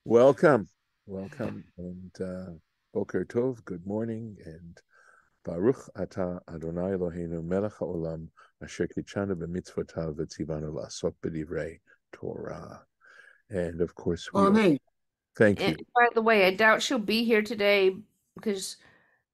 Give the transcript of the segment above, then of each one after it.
Welcome, welcome, and Boker Tov, good morning, and Baruch Ata Adonai Eloheinu melech haolam asher kitshanu b'mitzvotav v'tzivanu la'asok b'divrei Torah. And of course, we are. Amen. Thank And you. by the way, I doubt she'll be here today because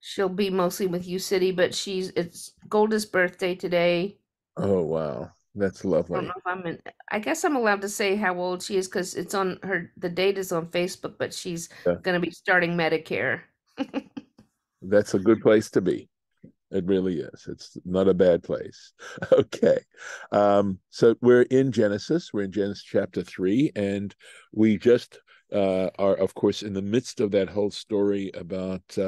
she'll be mostly with you, City, but it's Golda's birthday today. Oh, wow, that's I don't lovely. know if I guess I'm allowed to say how old she is because the date is on Facebook, but she's Uh, gonna be starting Medicare. that's a good place to be. It really is. It's not a bad place. Okay. So we're in Genesis. We're in Genesis chapter 3, and we just are, of course, in the midst of that whole story about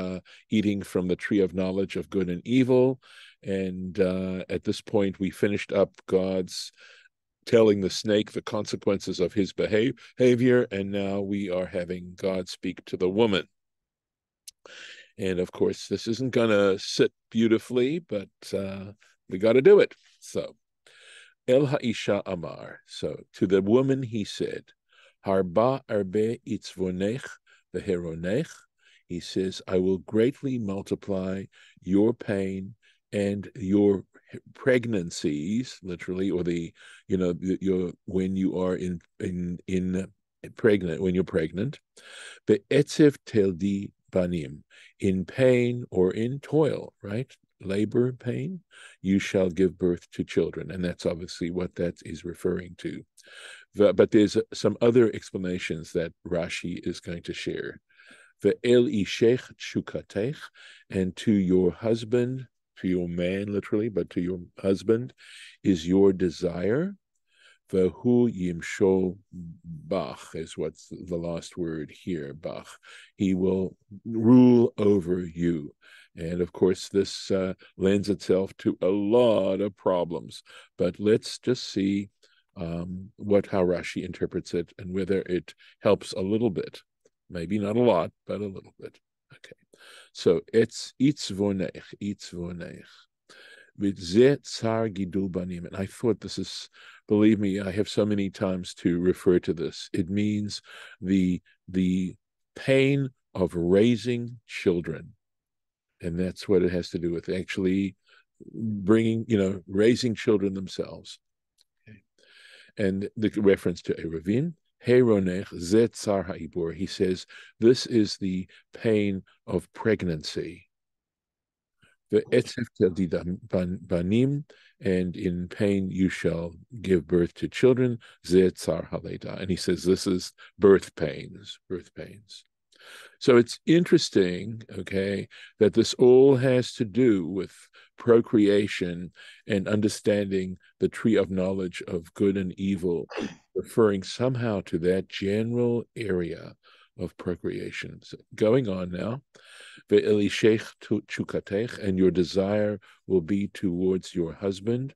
eating from the tree of knowledge of good and evil. And at this point, we finished up God's telling the snake the consequences of his behavior, and now we are having God speak to the woman. And of course, this isn't going to sit beautifully, but we got to do it. So, El Ha'isha Amar. So, to the woman he said, Harba arbe itzvonech veheronech. He says, I will greatly multiply your pain and your pregnancies, literally, or your when you are in pregnant, when you're pregnant. Be'etzev teldi banim, in pain or in toil, right? Labor, pain, you shall give birth to children. And that's obviously what that is referring to. But there's some other explanations that Rashi is going to share. Ve'el ishech shukatech, and to your husband, to your man, literally, but to your husband is your desire. Vehu yimshol bach is what's the last word here, bach. He will rule over you. And of course, this lends itself to a lot of problems. But let's just see how Rashi interprets it and whether it helps a little bit. Maybe not a lot, but a little bit. Okay. So it's itzvonech, itzvonech. And I thought this is, believe me, I have so many times to refer to this. It means the pain of raising children. And that's what it has to do with actually raising children themselves. Okay. And the reference to Eruvin, Heronech Zetzar Ha'ibur, he says, this is the pain of pregnancy. The etzef banim, and in pain you shall give birth to children. Zetzar haleda, and he says this is birth pains, birth pains. So it's interesting, okay, that this all has to do with procreation and understanding the tree of knowledge of good and evil, referring somehow to that general area of procreation. So going on now, and your desire will be towards your husband.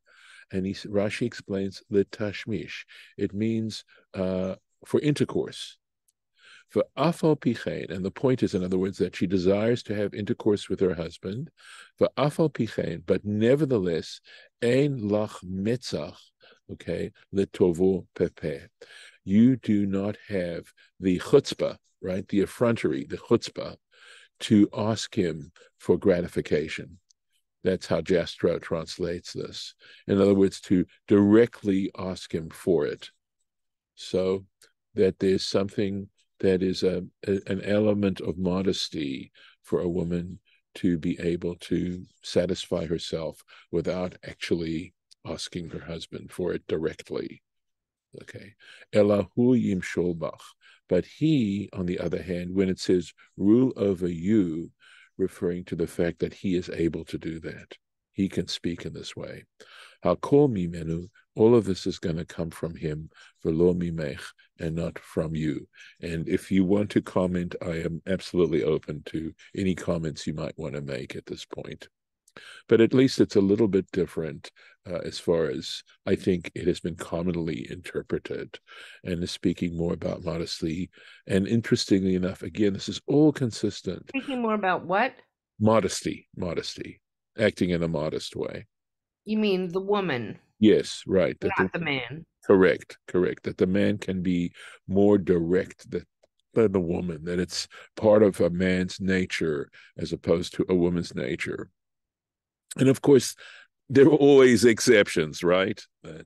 And Rashi explains litashmish. It means for intercourse. For afal pichein, and the point is, in other words, that she desires to have intercourse with her husband. For afal pichein, but nevertheless, ein lach metzach, okay, letovo pepe. You do not have the chutzpah, right? The effrontery, the chutzpah, to ask him for gratification. That's how Jastrow translates this. In other words, to directly ask him for it. So that there's something that is an element of modesty for a woman to be able to satisfy herself without actually asking her husband for it directly. Okay. Elahu yimsholbach. But he, on the other hand, when it says rule over you, referring to the fact that he is able to do that. He can speak in this way. Hakol mimenu, all of this is going to come from him, velo mimech, and not from you. And if you want to comment, I am absolutely open to any comments you might want to make at this point. But at least it's a little bit different as far as I think it has been commonly interpreted, and is speaking more about modesty. And interestingly enough, again, this is all consistent. Speaking more about what? Modesty, acting in a modest way. You mean the woman, Yes, right. not the man. Correct. That the man can be more direct, that than the woman, that it's part of a man's nature as opposed to a woman's nature. And of course, there are always exceptions, right?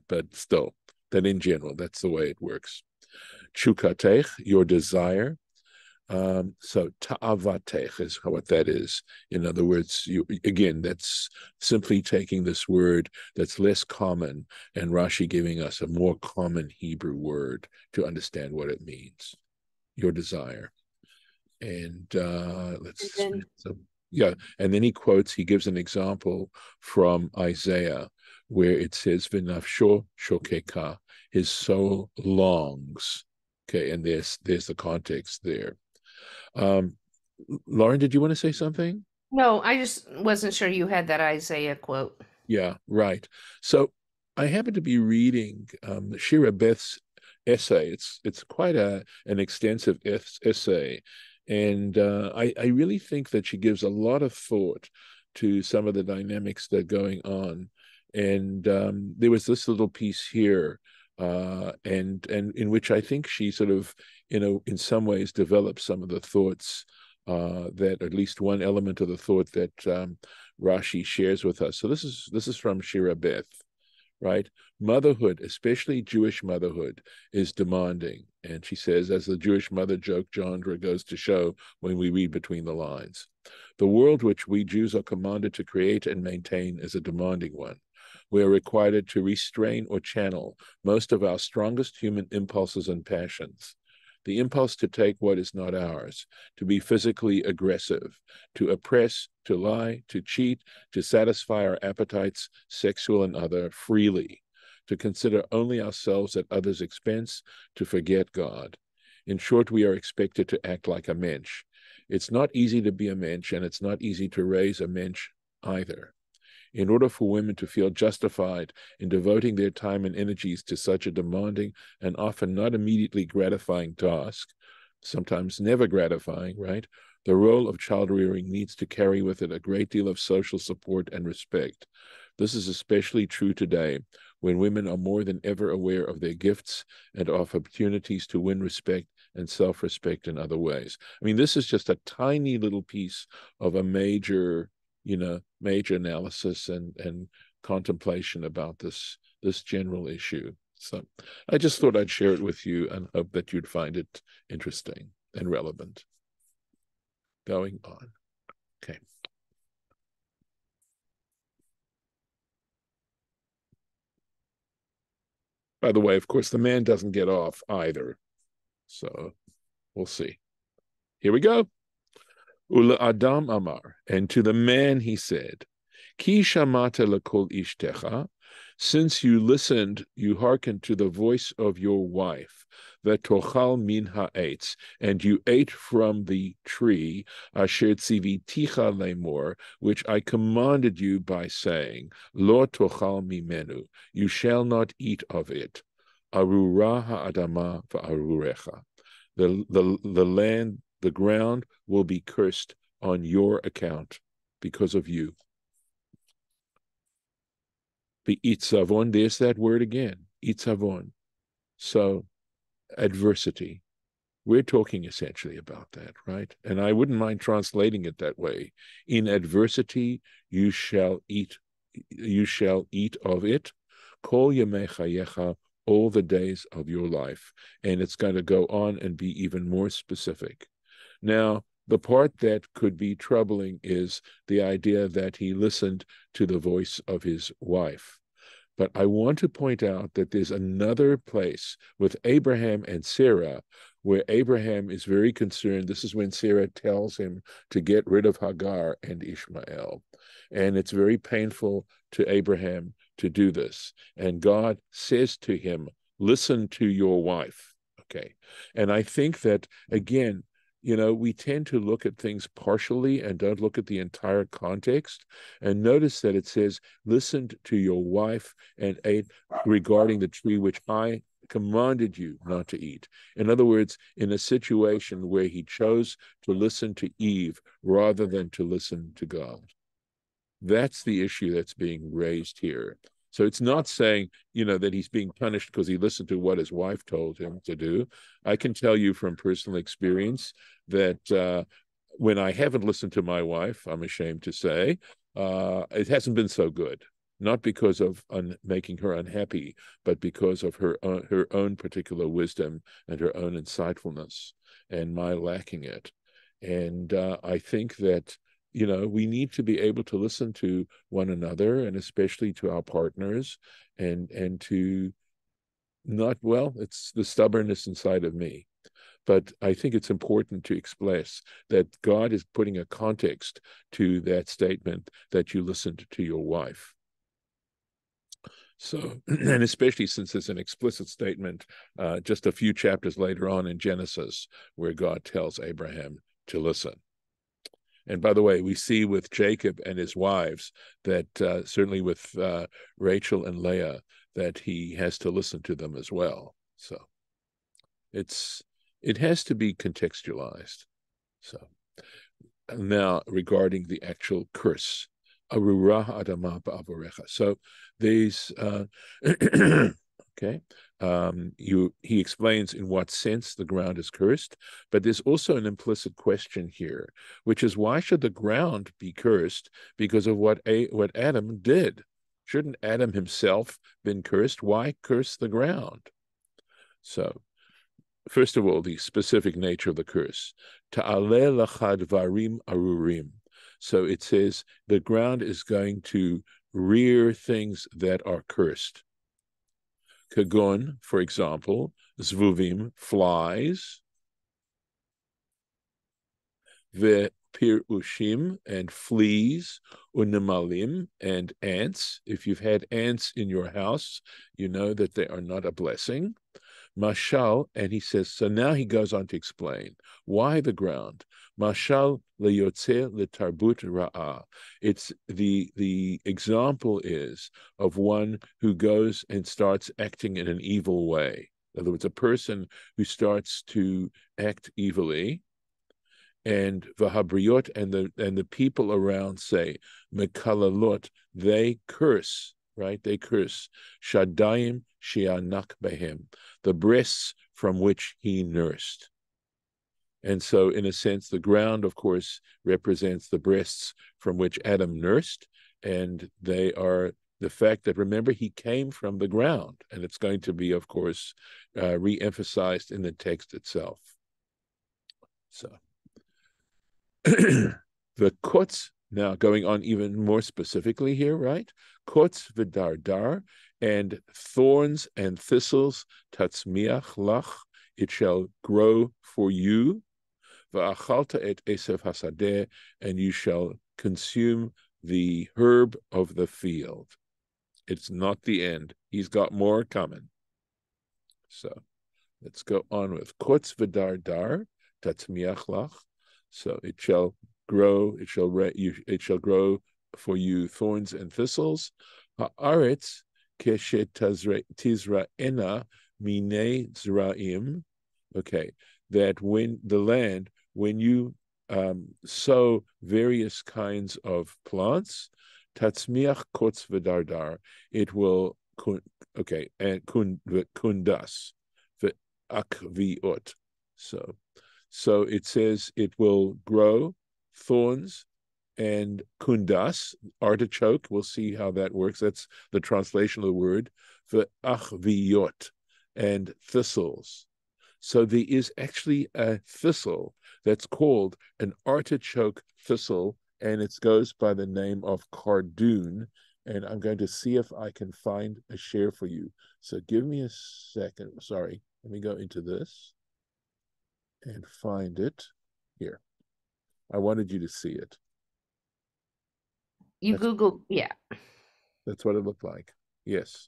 But still, that in general, that's the way it works. Chukatech, your desire. So ta'avatech is what that is. In other words, you again, that's simply taking this word that's less common and Rashi giving us a more common Hebrew word to understand what it means. Your desire. And And let's then so yeah, and then he gives an example from Isaiah where it says v'nafsho shokeka, his soul longs. Okay, and there's the context there. Um, Lauren, did you want to say something? no, I just wasn't sure you had that Isaiah quote. Yeah, right. So I happen to be reading Shira Beth's essay. It's quite an extensive essay, and I really think that she gives a lot of thought to some of the dynamics that are going on. And there was this little piece here, and in which I think she sort of, in some ways develops some of the thoughts that at least one element of the thought that Rashi shares with us. So this is from Shira Beth, right? Motherhood, especially Jewish motherhood, is demanding. And she says, as the Jewish mother joke genre goes to show when we read between the lines, the world which we Jews are commanded to create and maintain is a demanding one. We are required to restrain or channel most of our strongest human impulses and passions. The impulse to take what is not ours, to be physically aggressive, to oppress, to lie, to cheat, to satisfy our appetites, sexual and other, freely, to consider only ourselves at others' expense, to forget God. In short, we are expected to act like a mensch. It's not easy to be a mensch, and it's not easy to raise a mensch either. In order for women to feel justified in devoting their time and energies to such a demanding and often not immediately gratifying task, sometimes never gratifying, right? The role of child rearing needs to carry with it a great deal of social support and respect. This is especially true today when women are more than ever aware of their gifts and of opportunities to win respect and self-respect in other ways. I mean, this is just a tiny little piece of a major analysis and contemplation about this general issue. So I just thought I'd share it with you and hope that you'd find it interesting and relevant. Going on. Okay. By the way, of course, the man doesn't get off either. So we'll see. Here we go. Ula Adam Amar, and to the man he said, Ki shamata lakol ishtecha, since you listened, you hearkened to the voice of your wife, vetochal min ha'etz, and you ate from the tree, asher tziviticha lemor, which I commanded you by saying, Lo tochal mimenu, you shall not eat of it. Arura ha'adama va'arurecha. The land, the ground will be cursed on your account because of you. The itzavon, there's that word again, itzavon. So adversity. We're talking essentially about that, right? And I wouldn't mind translating it that way. In adversity, you shall eat of it. Kol yemei chayecha, all the days of your life. And it's going to go on and be even more specific. Now, the part that could be troubling is the idea that he listened to the voice of his wife. But I want to point out that there's another place with Abraham and Sarah where Abraham is very concerned. This is when Sarah tells him to get rid of Hagar and Ishmael. And it's very painful to Abraham to do this. And God says to him, listen to your wife. Okay. And I think that, again, we tend to look at things partially and don't look at the entire context. And notice that it says, listened to your wife and ate regarding the tree which I commanded you not to eat. In other words, in a situation where he chose to listen to Eve rather than to listen to God. That's the issue that's being raised here. So it's not saying, that he's being punished because he listened to what his wife told him to do. I can tell you from personal experience that when I haven't listened to my wife, I'm ashamed to say, it hasn't been so good. Not because of making her unhappy, but because of her own particular wisdom and her own insightfulness, and my lacking it. And I think that we need to be able to listen to one another, and especially to our partners, and to not, well, it's the stubbornness inside of me. But I think it's important to express that God is putting a context to that statement that you listened to your wife. So, and especially since there's an explicit statement just a few chapters later on in Genesis where God tells Abraham to listen. And by the way, we see with Jacob and his wives that certainly with Rachel and Leah, that he has to listen to them as well. So it has to be contextualized. So now regarding the actual curse, Arura Adama Ba'avarecha. So these, okay, he explains in what sense the ground is cursed, but there's also an implicit question here, which is why should the ground be cursed because of what Adam did? Shouldn't Adam himself been cursed? Why curse the ground? So first of all, the specific nature of the curse. Ta'aleh lachad varim arurim. So it says the ground is going to rear things that are cursed. Kagon, for example, zvuvim, flies, vepirushim, and fleas, unemalim, and ants. If you've had ants in your house, you know that they are not a blessing. Mashal, and he says, so now he goes on to explain why the ground. Mashal leyotze letarbut ra'ah. It's the example is of one who goes and starts acting in an evil way. In other words, a person who starts to act evilly, and vahabriot and the people around say mekalalot, they curse, right? They curse shadayim sheanak behem, the breasts from which he nursed. And so in a sense the ground of course represents the breasts from which Adam nursed, and they are the fact that, remember, he came from the ground, and it's going to be of course re-emphasized in the text itself. So the kotz, now going on even more specifically here, right? Kotz v'dardar, and thorns and thistles, tatzmiach lach, it shall grow for you. V'achalta et esev hasadeh, and you shall consume the herb of the field. It's not the end. He's got more coming. So let's go on with kotz v'dardar, tatzmiach lach. So it shall grow, it shall grow for you thorns and thistles. Haaretz keshet tizra'ena mine zra'im. Okay, that when the land, when you sow various kinds of plants, tatzmiach kotz v'dardar, it will, okay, and kundas v'akviot. So it says it will grow thorns and kundas, artichoke. We'll see how that works. That's the translation of the word. V'achviyot, and thistles. So there is actually a thistle that's called an artichoke thistle, and it goes by the name of cardoon. And I'm going to see if I can find a share for you. So give me a second. Sorry, let me go into this and find it here. I wanted you to see it. You Google, yeah. That's what it looked like. Yes.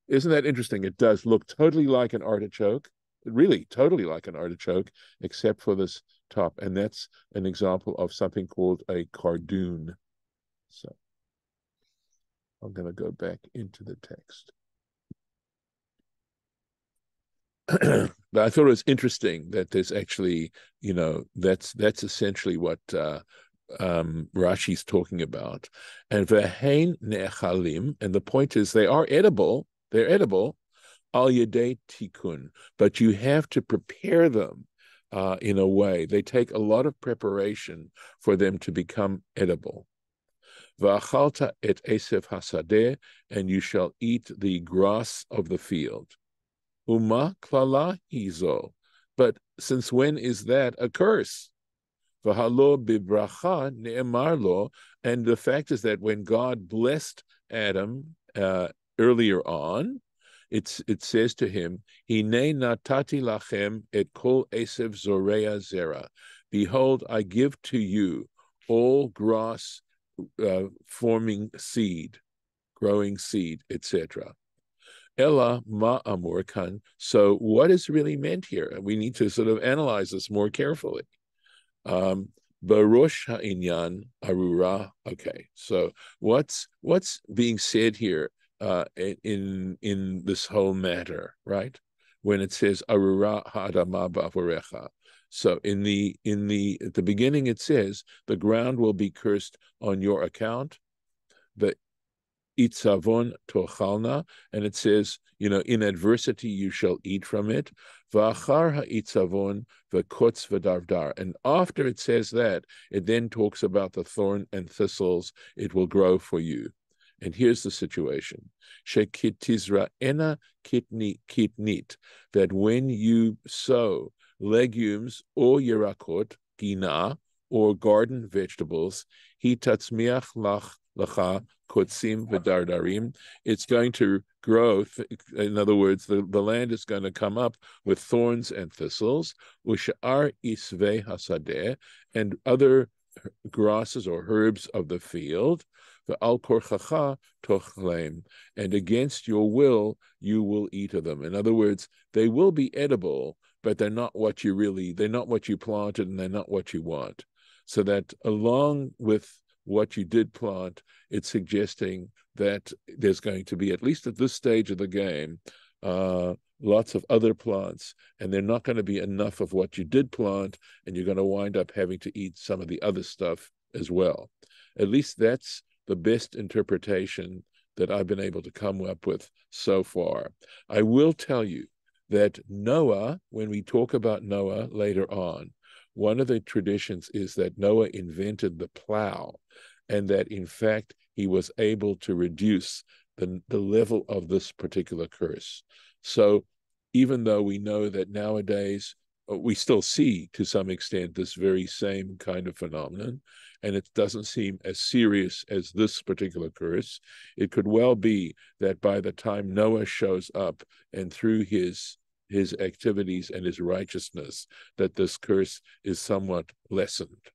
Isn't that interesting? It does look totally like an artichoke, really totally like an artichoke, except for this top. And that's an example of something called a cardoon. So I'm going to go back into the text. But I thought it was interesting that there's actually, that's essentially what Rashi's talking about. And ve'hein ne'echalim, and the point is they are edible. They're edible. Al yedei tikkun, but you have to prepare them in a way. They take a lot of preparation for them to become edible. Va'achalta et esef hasadeh, and you shall eat the grass of the field. Uma klala hizo, but since when is that a curse? V'halo bibracha ne'emar lo, and the fact is that when God blessed Adam earlier on, it says to him, Hine natati lachem et kol esev zorea zera. Behold, I give to you all grass forming seed, growing seed, etc. Ella ma amur kan. So what is really meant here? We need to sort of analyze this more carefully. Barosh ha'inyan arura. Okay, so what's being said here in this whole matter, right? When it says arura ha'adama ba'avorecha. So in the at the beginning it says the ground will be cursed on your account. The itzavon tochalna, and it says, in adversity you shall eat from it. V'achar ha'itzavon v'kotz v'darvdar. And after it says that, it then talks about the thorn and thistles it will grow for you. And here's the situation. Shekitizra ena kitnit, that when you sow legumes or yerakot, gina, or garden vegetables, hitatzmiach lacha kotzim v'dardarim, it's going to grow. In other words, the land is going to come up with thorns and thistles, ushar isvei hasadeh, and other grasses or herbs of the field, v'al korchacha tochlem, and against your will you will eat of them. In other words, they will be edible, but they're not what you planted, and they're not what you want. So that along with what you did plant, it's suggesting that there's going to be, at least at this stage of the game, lots of other plants, and they're not going to be enough of what you did plant, and you're going to wind up having to eat some of the other stuff as well. At least that's the best interpretation that I've been able to come up with so far. I will tell you that Noah, when we talk about Noah later on, one of the traditions is that Noah invented the plow, and that in fact he was able to reduce the level of this particular curse. So even though we know that nowadays we still see to some extent this very same kind of phenomenon, and it doesn't seem as serious as this particular curse, it could well be that by the time Noah shows up, and through his activities and his righteousness, that this curse is somewhat lessened.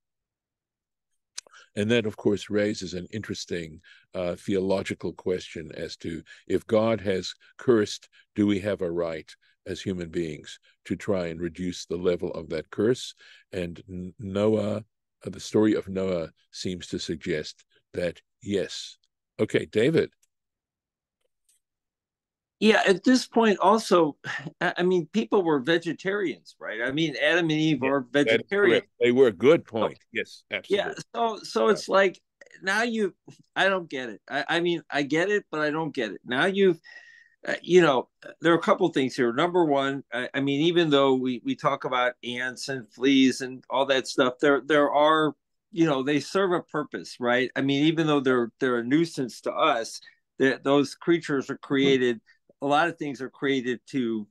And that, of course, raises an interesting theological question as to, if God has cursed, do we have a right as human beings to try and reduce the level of that curse? And Noah, the story of Noah seems to suggest that yes. Okay, David. Yeah, at this point, also, I mean, people were vegetarians, right? I mean, Adam and Eve are vegetarians. They were. Good point. Yes, Yeah, absolutely. so it's like now I don't get it. I mean, I get it, but I don't get it. Now there are a couple things here. Number one, I mean, even though we talk about ants and fleas and all that stuff, there are, they serve a purpose, right? I mean, even though they're a nuisance to us, those creatures are created. A lot of things are created to,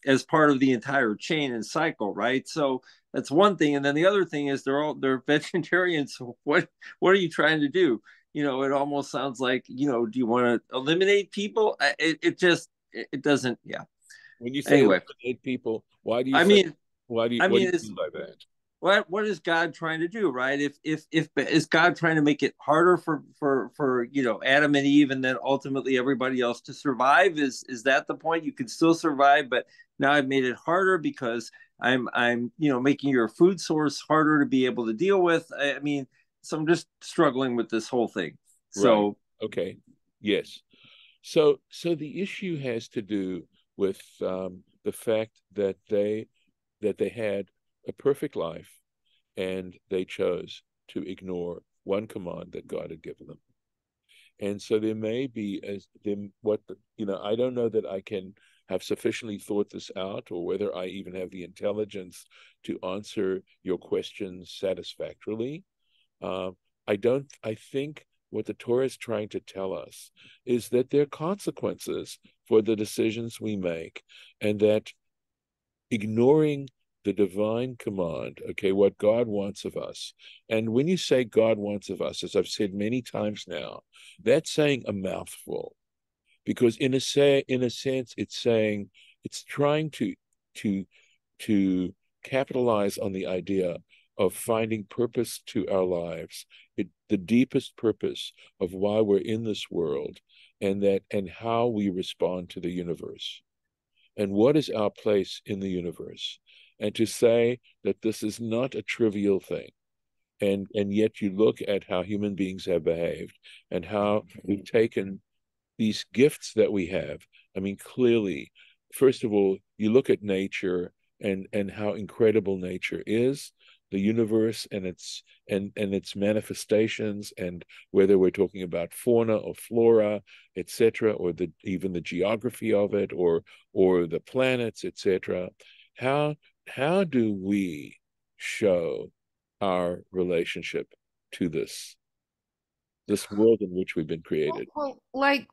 as part of the entire chain and cycle, right? So that's one thing. And then the other thing is they're vegetarians. So what are you trying to do? It almost sounds like, do you want to eliminate people? It doesn't. Yeah. When you say anyway, eliminate people, why do you I say? mean, What do you mean by that? what is God trying to do, right? If is God trying to make it harder for Adam and Eve, and then ultimately everybody else to survive? Is that the point? You can still survive, but now I've made it harder because I'm making your food source harder to be able to deal with. I mean, so I'm just struggling with this whole thing. So right. Okay. Yes. So the issue has to do with the fact that they had a perfect life, and they chose to ignore one command that God had given them. And so there may be I don't know that I can have sufficiently thought this out, or whether I even have the intelligence to answer your questions satisfactorily. I think what the Torah is trying to tell us is that there are consequences for the decisions we make, and that ignoring the divine command, okay, what God wants of us. And when you say God wants of us, as I've said many times now, that's saying a mouthful, because in a sense, it's trying to to capitalize on the idea of finding purpose to our lives, the deepest purpose of why we're in this world, and how we respond to the universe, and what is our place in the universe, and to say that this is not a trivial thing. And yet you look at how human beings have behaved, and how we've taken these gifts that we have. I mean, clearly, first of all, you look at nature, and how incredible nature is, the universe and its manifestations, and whether we're talking about fauna or flora, etc., or even the geography of it, or the planets, etc. How do we show our relationship to this world in which we've been created? Well, like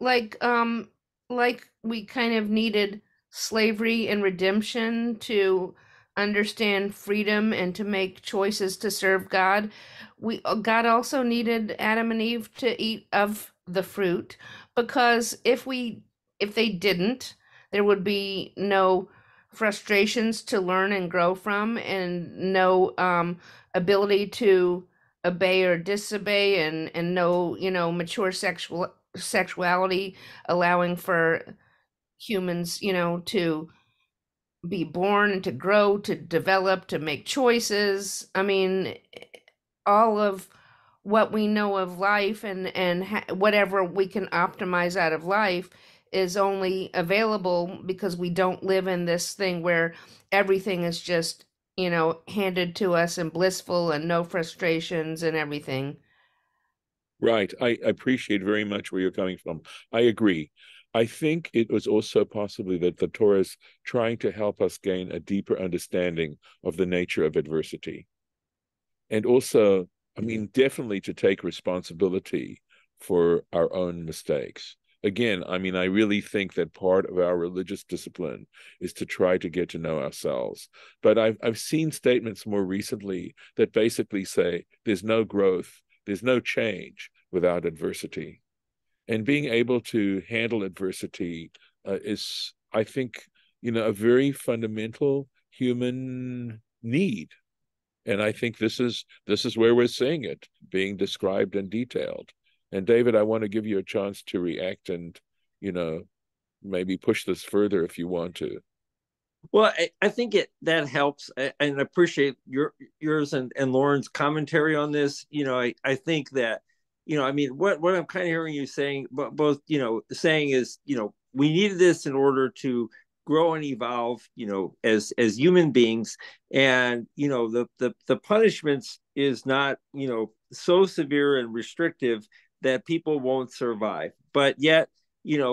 we kind of needed slavery and redemption to understand freedom and to make choices to serve God. God also needed Adam and Eve to eat of the fruit, because if they didn't, there would be no frustrations to learn and grow from, and no ability to obey or disobey, and no, mature sexuality, allowing for humans, to be born and to grow, to develop, to make choices. I mean, all of what we know of life, and whatever we can optimize out of life is only available because we don't live in this thing where everything is just, handed to us and blissful and no frustrations and everything. Right. I appreciate very much where you're coming from. I agree. I think it was also possibly that the Torah is trying to help us gain a deeper understanding of the nature of adversity. And also, I mean, definitely to take responsibility for our own mistakes. Again, I mean, I really think that part of our religious discipline is to try to get to know ourselves. But I've seen statements more recently that basically say there's no growth, there's no change without adversity. And being able to handle adversity is, I think, a very fundamental human need. And I think this is where we're seeing it being described and detailed. And David, I want to give you a chance to react, and you know maybe push this further if you want to. Well, I think that helps, and I appreciate yours and Lauren's commentary on this. I think that, I mean, what I'm kind of hearing you saying, but both, saying is, we needed this in order to grow and evolve, as human beings, and the punishments is not, so severe and restrictive that people won't survive, but yet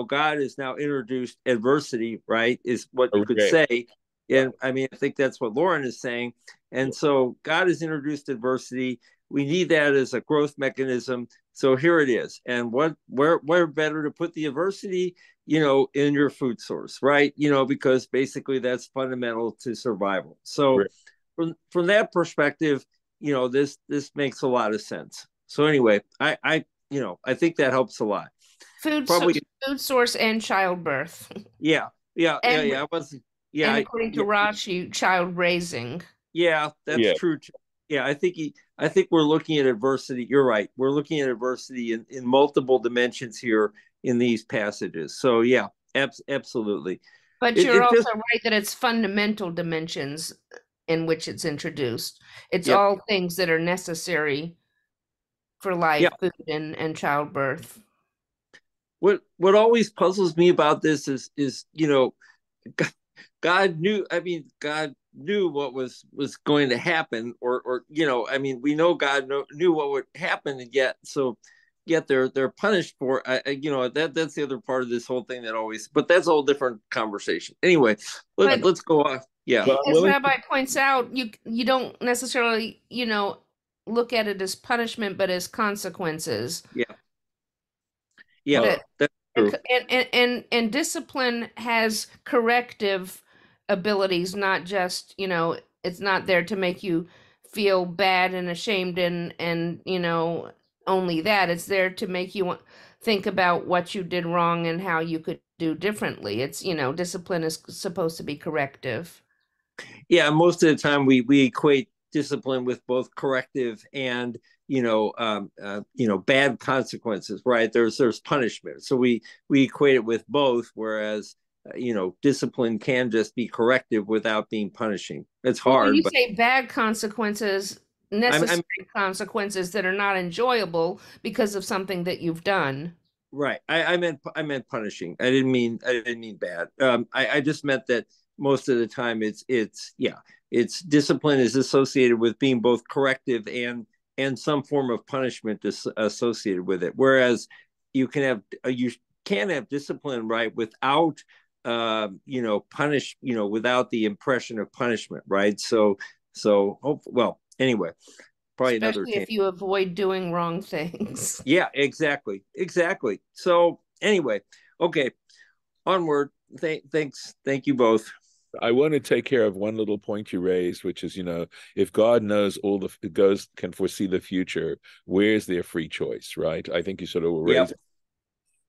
God has now introduced adversity, right? Is what you could Okay. say. Right. And I mean, I think that's what Lauren is saying. And so God has introduced adversity. We need that as a growth mechanism. So here it is. And where better to put the adversity, in your food source, right? Because basically that's fundamental to survival. So Right. from that perspective, this makes a lot of sense. So anyway, I think that helps a lot. Food, so, Probably, food source and childbirth, yeah, yeah, yeah, and yeah. I was, yeah, and according to yeah, Rashi, child raising. yeah. That's Yeah. true. Yeah, I think we're looking at adversity. You're right. We're looking at adversity in multiple dimensions here in these passages. So yeah, absolutely. But It you're it just also right that it's fundamental dimensions in which it's introduced. It's Yep. all things that are necessary for Yeah. life, food, and childbirth. What always puzzles me about this is God knew. I mean, God knew what was going to happen, or I mean, we know God knew what would happen, and yet they're punished for. That's the other part of this whole thing that always. But that's a whole different conversation. Anyway, But let's go on. Yeah. Well, I'm as willing to, Rabbi points out, you don't necessarily, look at it as punishment, but as consequences. Yeah. Yeah. well, That That's true. and discipline has corrective abilities, not just, it's not there to make you feel bad and ashamed and only that. It's there to make you think about what you did wrong and how you could do differently. It's, discipline is supposed to be corrective. Yeah, most of the time we equate discipline with both corrective and bad consequences, right? There's punishment, so we equate it with both, whereas discipline can just be corrective without being punishing. It's Well, when hard, you but say bad consequences, I'm necessary consequences that are not enjoyable because of something that you've done. right. I meant punishing. I didn't mean bad. I just meant that most of the time it's discipline is associated with being both corrective and some form of punishment associated with it. Whereas you can have discipline, right, without without the impression of punishment, right? Well, anyway, probably another Especially tangent. if you avoid doing wrong things. Yeah, exactly. So anyway, okay, onward. Thank you both. I want to take care of one little point you raised, which is, if God knows can foresee the future, where's their free choice, right? I think you sort of were Yep. raising.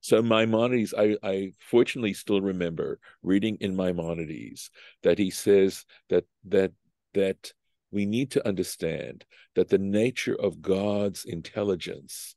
So Maimonides, I fortunately still remember reading in Maimonides that he says that we need to understand that the nature of God's intelligence,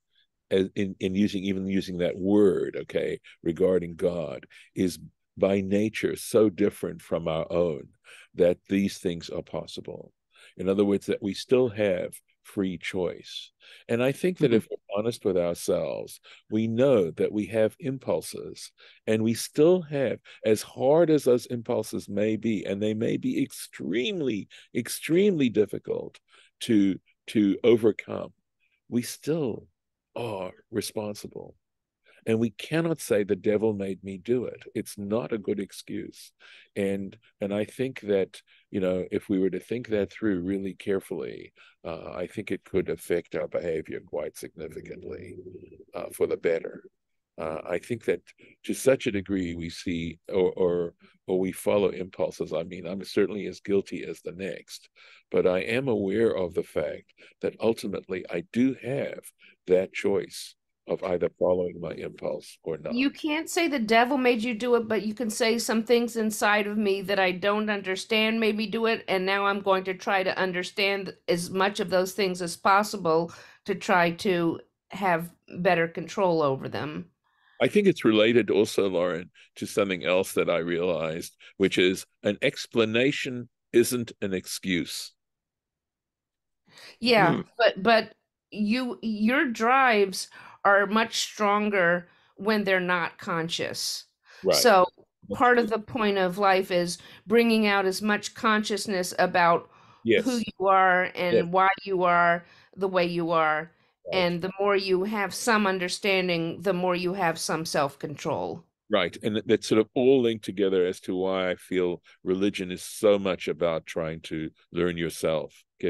in using that word, okay, regarding God, is by nature so different from our own that these things are possible. In other words, that we still have free choice. And I think that Mhm. if we're honest with ourselves, we know that we have impulses, and we still have, as hard as those impulses may be, and they may be extremely, extremely difficult to overcome, we still are responsible. And we cannot say the devil made me do it. It's not a good excuse. And I think that, if we were to think that through really carefully, I think it could affect our behavior quite significantly for the better. I think that to such a degree we see or we follow impulses. I mean, I'm certainly as guilty as the next, but I am aware of the fact that ultimately I do have that choice of either following my impulse or not. You can't say the devil made you do it, but you can say some things inside of me that I don't understand made me do it, and now I'm going to try to understand as much of those things as possible to try to have better control over them. I think it's related also, Lauren, to something else that I realized, which is an explanation isn't an excuse. Yeah, Hmm. but your drives are much stronger when they're not conscious. Right. So That's part true. of the point of life is bringing out as much consciousness about who Yes. you are Yes. and why you are the way you are. Right. And the more you have some understanding, the more you have some self-control. Right. And that's sort of all linked together as to why I feel religion is so much about trying to learn yourself, get